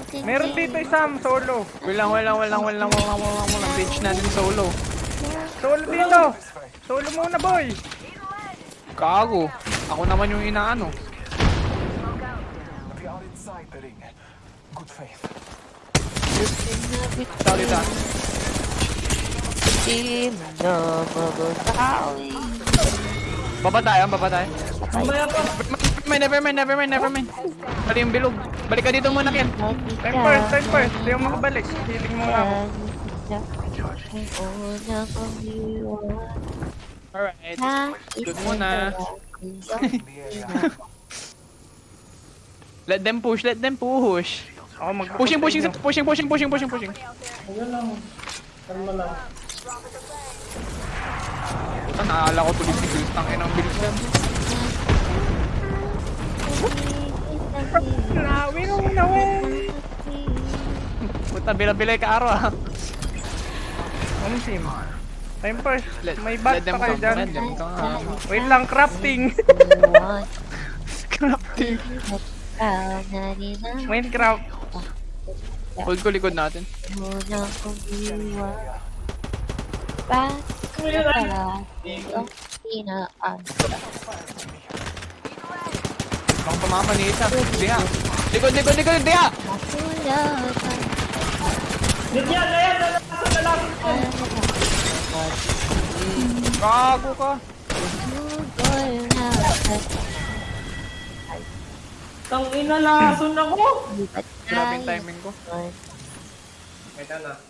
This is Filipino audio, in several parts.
Meron dito isang solo. Walang bitch natin solo. Solo dito. Solo muna, boy. Kago. Ako naman yung inaano. We are inside the ring. Good faith. Sorry that. Di mo na mababawi. Baba tayo. Mamaya pa. Never mind. Bali yung bilog. Balik ka dito muna, Ken. Time first. Hindi ako makabalik. Healing muna ako. Alright. Good muna. Let them push. Ako Pushing. Ayun lang. Kalma lang. Puta, naala ko tuloy si Chris. Tangin ang bilis yan. Nawin. Puta, bilay ka araw ah. Team. Time first. May bat pa kayo dyan. Let them come. Wait lang, crafting. Crafting. Minecraft. Hold ko likod natin. Bang pamama ni Isa. Diha. Likod, diha! Lidyan na yan! Lalaki ko! Gago ka. Tangina, lason ako! Grabe yung timing ko.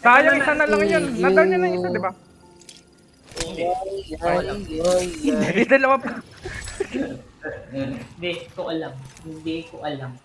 Sayang isa na lang yun. Nadaw niya na isa, di ba? Hindi, dalawa pa. Hindi ko alam.